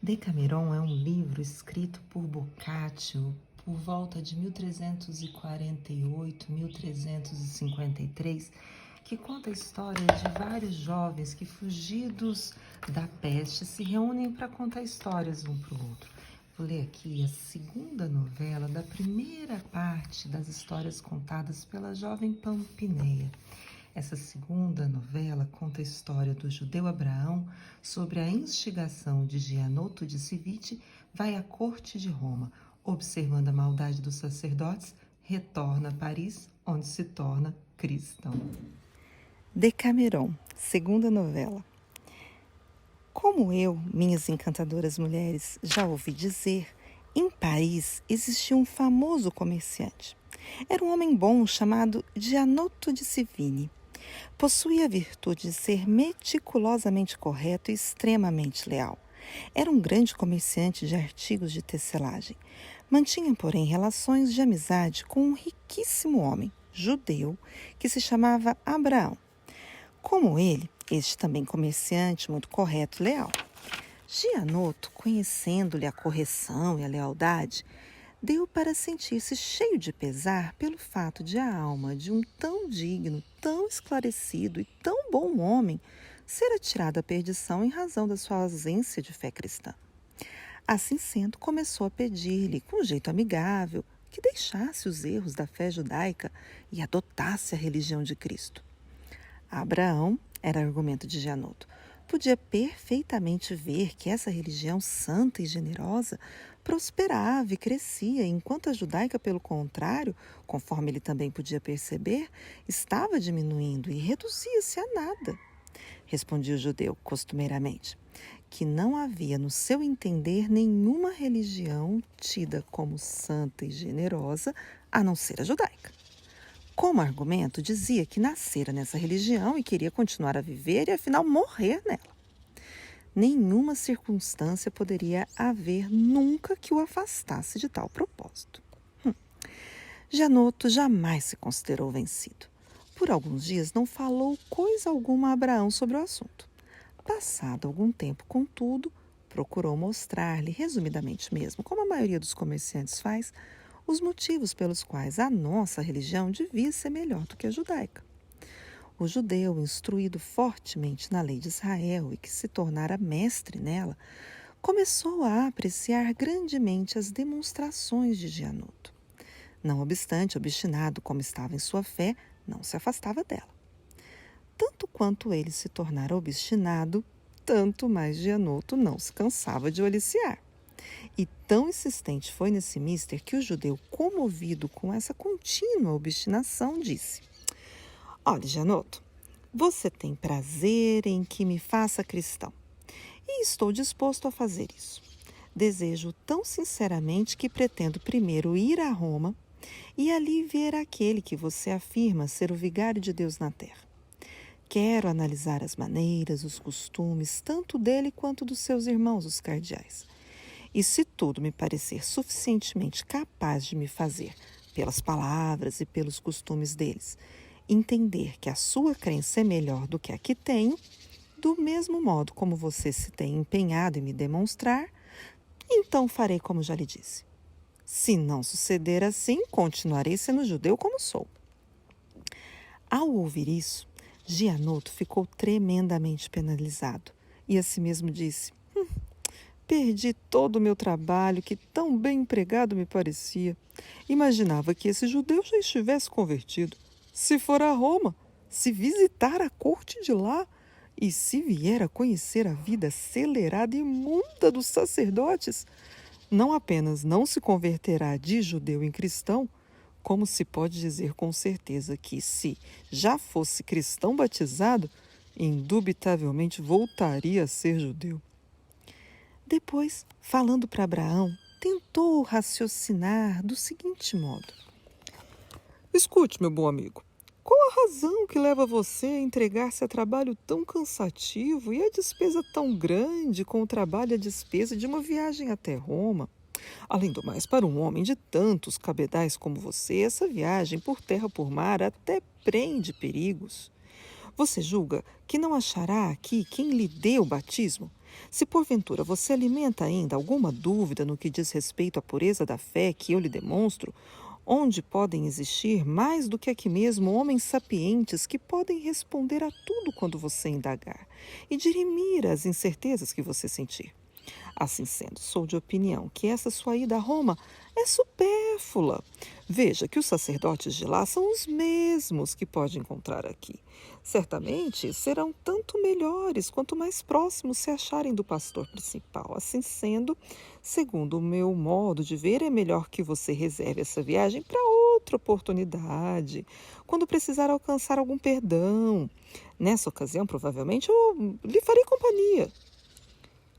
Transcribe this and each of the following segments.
Decameron é um livro escrito por Boccaccio por volta de 1348, 1353, que conta a história de vários jovens que, fugidos da peste, se reúnem para contar histórias um para o outro. Vou ler aqui a segunda novela da primeira parte das histórias contadas pela jovem Pampineia. Essa segunda novela conta a história do judeu Abraão sobre a instigação de Gianotto de Civite, vai à corte de Roma, observando a maldade dos sacerdotes, retorna a Paris, onde se torna cristão. Decameron, segunda novela. Como eu, minhas encantadoras mulheres, já ouvi dizer, em Paris existia um famoso comerciante. Era um homem bom chamado Gianotto de Civite. Possuía a virtude de ser meticulosamente correto e extremamente leal. Era um grande comerciante de artigos de tecelagem. Mantinha, porém, relações de amizade com um riquíssimo homem, judeu, que se chamava Abraão. Como ele, este também comerciante muito correto e leal. Gianotto, conhecendo-lhe a correção e a lealdade, deu para sentir-se cheio de pesar pelo fato de a alma de um tão digno, tão esclarecido e tão bom homem ser atirada à perdição em razão da sua ausência de fé cristã. Assim sendo, começou a pedir-lhe, com jeito amigável, que deixasse os erros da fé judaica e adotasse a religião de Cristo. Abraão, era argumento de Gianotto, podia perfeitamente ver que essa religião santa e generosa prosperava e crescia, enquanto a judaica, pelo contrário, conforme ele também podia perceber, estava diminuindo e reduzia-se a nada. Respondia o judeu, costumeiramente, que não havia no seu entender nenhuma religião tida como santa e generosa, a não ser a judaica. Como argumento, dizia que nascera nessa religião e queria continuar a viver e, afinal, morrer nela. Nenhuma circunstância poderia haver nunca que o afastasse de tal propósito. Gianotto jamais se considerou vencido. Por alguns dias não falou coisa alguma a Abraão sobre o assunto. Passado algum tempo, contudo, procurou mostrar-lhe, resumidamente mesmo, como a maioria dos comerciantes faz, os motivos pelos quais a nossa religião devia ser melhor do que a judaica. O judeu, instruído fortemente na lei de Israel e que se tornara mestre nela, começou a apreciar grandemente as demonstrações de Gianotto. Não obstante, obstinado como estava em sua fé, não se afastava dela. Tanto quanto ele se tornara obstinado, tanto mais Gianotto não se cansava de o aliciar. E tão insistente foi nesse mister que o judeu, comovido com essa contínua obstinação, disse: Olha, Gianotto, você tem prazer em que me faça cristão, e estou disposto a fazer isso. Desejo tão sinceramente que pretendo primeiro ir a Roma e ali ver aquele que você afirma ser o vigário de Deus na terra. Quero analisar as maneiras, os costumes, tanto dele quanto dos seus irmãos, os cardeais. E se tudo me parecer suficientemente capaz de me fazer, pelas palavras e pelos costumes deles, entender que a sua crença é melhor do que a que tenho, do mesmo modo como você se tem empenhado em me demonstrar, então farei como já lhe disse. Se não suceder assim, continuarei sendo judeu como sou. Ao ouvir isso, Gianotto ficou tremendamente penalizado e a si mesmo disse: perdi todo o meu trabalho, que tão bem empregado me parecia. Imaginava que esse judeu já estivesse convertido. Se for a Roma, se visitar a corte de lá e se vier a conhecer a vida acelerada e imunda dos sacerdotes, não apenas não se converterá de judeu em cristão, como se pode dizer com certeza que, se já fosse cristão batizado, indubitavelmente voltaria a ser judeu. Depois, falando para Abraão, tentou raciocinar do seguinte modo: escute, meu bom amigo, qual a razão que leva você a entregar-se a trabalho tão cansativo e a despesa tão grande com o trabalho e a despesa de uma viagem até Roma? Além do mais, para um homem de tantos cabedais como você, essa viagem por terra ou por mar até prende perigos. Você julga que não achará aqui quem lhe dê o batismo? Se porventura você alimenta ainda alguma dúvida no que diz respeito à pureza da fé que eu lhe demonstro, onde podem existir mais do que aqui mesmo homens sapientes que podem responder a tudo quando você indagar e dirimir as incertezas que você sentir. Assim sendo, sou de opinião que essa sua ida a Roma é supérflua. Veja que os sacerdotes de lá são os mesmos que pode encontrar aqui. Certamente serão tanto melhores quanto mais próximos se acharem do pastor principal. Assim sendo, segundo o meu modo de ver, é melhor que você reserve essa viagem para outra oportunidade, quando precisar alcançar algum perdão. Nessa ocasião, provavelmente, eu lhe farei companhia.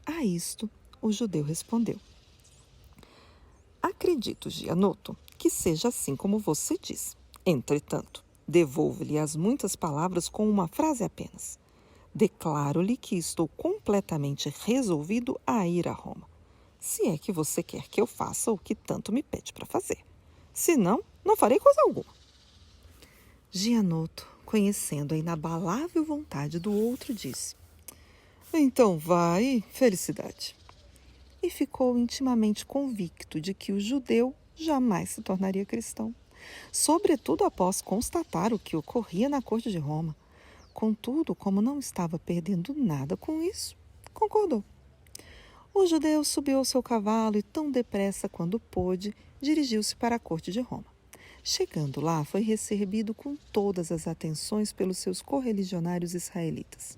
A isto, o judeu respondeu: acredito, Gianotto, que seja assim como você diz. Entretanto, devolvo-lhe as muitas palavras com uma frase apenas. Declaro-lhe que estou completamente resolvido a ir a Roma, se é que você quer que eu faça o que tanto me pede para fazer. Se não, não farei coisa alguma. Gianotto, conhecendo a inabalável vontade do outro, disse: então vai, felicidade. E ficou intimamente convicto de que o judeu jamais se tornaria cristão, sobretudo após constatar o que ocorria na corte de Roma. Contudo, como não estava perdendo nada com isso, concordou. O judeu subiu ao seu cavalo e, tão depressa quanto pôde, dirigiu-se para a corte de Roma. Chegando lá, foi recebido com todas as atenções pelos seus correligionários israelitas.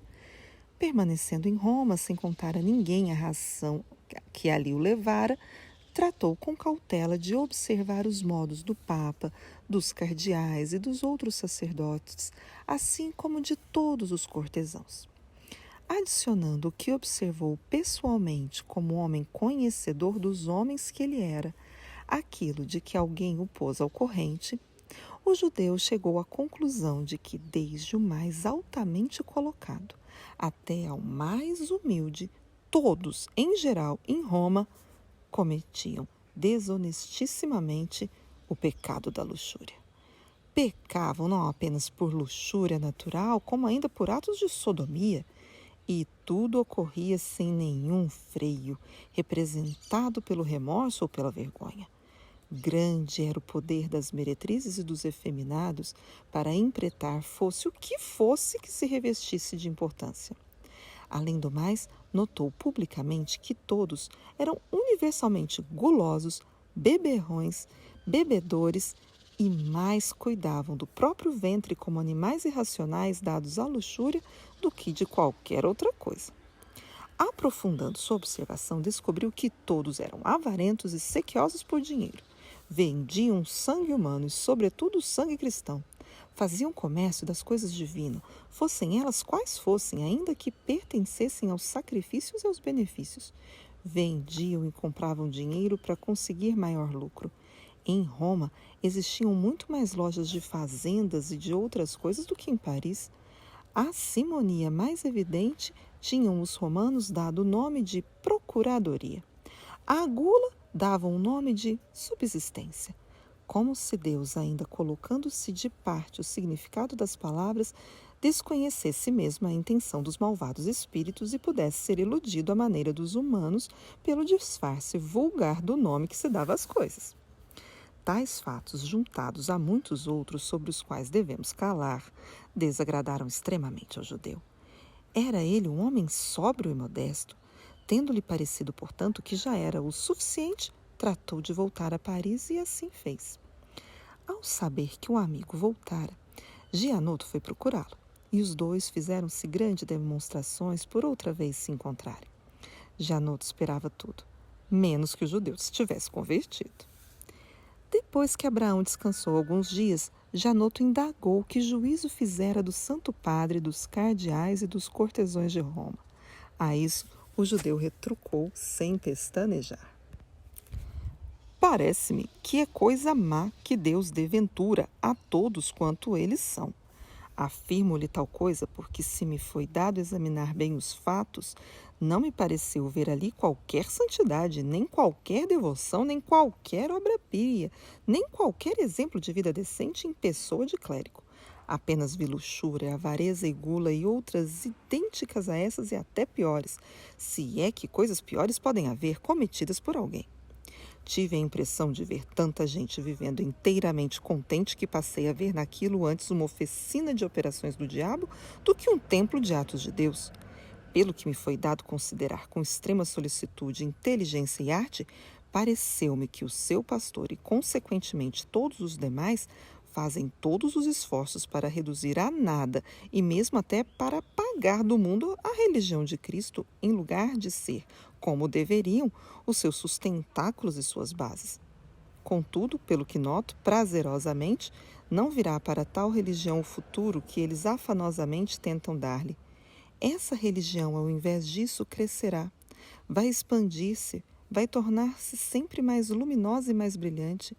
Permanecendo em Roma, sem contar a ninguém a razão que ali o levara, tratou com cautela de observar os modos do Papa, dos cardeais e dos outros sacerdotes, assim como de todos os cortesãos. Adicionando o que observou pessoalmente como homem conhecedor dos homens que ele era, aquilo de que alguém o pôs ao corrente, o judeu chegou à conclusão de que, desde o mais altamente colocado até ao mais humilde, todos, em geral, em Roma, cometiam desonestissimamente o pecado da luxúria. Pecavam não apenas por luxúria natural, como ainda por atos de sodomia, e tudo ocorria sem nenhum freio, representado pelo remorso ou pela vergonha. Grande era o poder das meretrizes e dos efeminados para empretar fosse o que fosse que se revestisse de importância. Além do mais, notou publicamente que todos eram universalmente gulosos, beberrões, bebedores e mais cuidavam do próprio ventre como animais irracionais dados à luxúria do que de qualquer outra coisa. Aprofundando sua observação, descobriu que todos eram avarentos e sequiosos por dinheiro. Vendiam sangue humano e, sobretudo, o sangue cristão. Faziam comércio das coisas divinas, fossem elas quais fossem, ainda que pertencessem aos sacrifícios e aos benefícios. Vendiam e compravam dinheiro para conseguir maior lucro. Em Roma, existiam muito mais lojas de fazendas e de outras coisas do que em Paris. A simonia mais evidente tinham os romanos dado o nome de procuradoria. A gula davam o nome de subsistência. Como se Deus, ainda colocando-se de parte o significado das palavras, desconhecesse mesmo a intenção dos malvados espíritos e pudesse ser iludido à maneira dos humanos pelo disfarce vulgar do nome que se dava às coisas. Tais fatos, juntados a muitos outros sobre os quais devemos calar, desagradaram extremamente ao judeu. Era ele um homem sóbrio e modesto. Tendo-lhe parecido, portanto, que já era o suficiente, tratou de voltar a Paris e assim fez. Ao saber que o amigo voltara, Gianotto foi procurá-lo, e os dois fizeram-se grandes demonstrações por outra vez se encontrarem. Gianotto esperava tudo, menos que o judeu se tivesse convertido. Depois que Abraão descansou alguns dias, Gianotto indagou que juízo fizera do Santo Padre, dos cardeais e dos cortesões de Roma. A isso, o judeu retrucou sem pestanejar: parece-me que é coisa má que Deus dê ventura a todos quanto eles são. Afirmo-lhe tal coisa porque, se me foi dado examinar bem os fatos, não me pareceu ver ali qualquer santidade, nem qualquer devoção, nem qualquer obra pia, nem qualquer exemplo de vida decente em pessoa de clérigo. Apenas vi luxúria, avareza e gula e outras idênticas a essas e até piores, se é que coisas piores podem haver, cometidas por alguém. Tive a impressão de ver tanta gente vivendo inteiramente contente que passei a ver naquilo antes uma oficina de operações do diabo do que um templo de atos de Deus. Pelo que me foi dado considerar com extrema solicitude, inteligência e arte, pareceu-me que o seu pastor e, consequentemente, todos os demais fazem todos os esforços para reduzir a nada e mesmo até para apagar do mundo a religião de Cristo, em lugar de ser, como deveriam, os seus sustentáculos e suas bases. Contudo, pelo que noto, prazerosamente, não virá para tal religião o futuro que eles afanosamente tentam dar-lhe. Essa religião, ao invés disso, crescerá, vai expandir-se, vai tornar-se sempre mais luminosa e mais brilhante.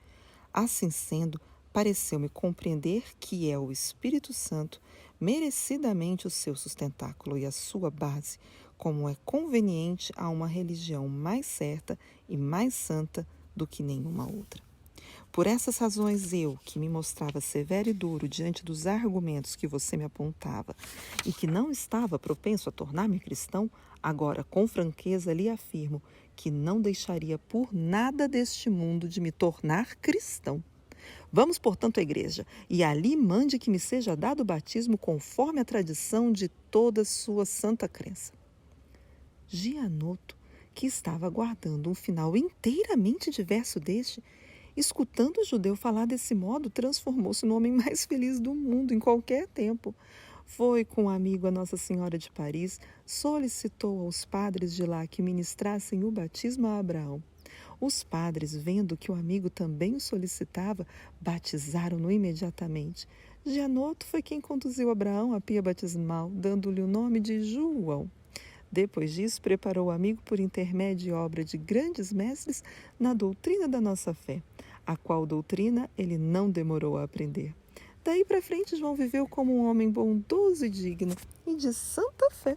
Assim sendo, pareceu-me compreender que é o Espírito Santo, merecidamente o seu sustentáculo e a sua base, como é conveniente a uma religião mais certa e mais santa do que nenhuma outra. Por essas razões eu, que me mostrava severo e duro diante dos argumentos que você me apontava e que não estava propenso a tornar-me cristão, agora com franqueza lhe afirmo que não deixaria por nada deste mundo de me tornar cristão. Vamos, portanto, à igreja, e ali mande que me seja dado o batismo conforme a tradição de toda sua santa crença. Gianotto, que estava aguardando um final inteiramente diverso deste, escutando o judeu falar desse modo, transformou-se no homem mais feliz do mundo em qualquer tempo. Foi com um amigo a Nossa Senhora de Paris, solicitou aos padres de lá que ministrassem o batismo a Abraão. Os padres, vendo que o amigo também o solicitava, batizaram-no imediatamente. Gianotto foi quem conduziu Abraão à pia batismal, dando-lhe o nome de João. Depois disso, preparou o amigo por intermédio e obra de grandes mestres na doutrina da nossa fé, a qual doutrina ele não demorou a aprender. Daí para frente, João viveu como um homem bondoso e digno e de santa fé.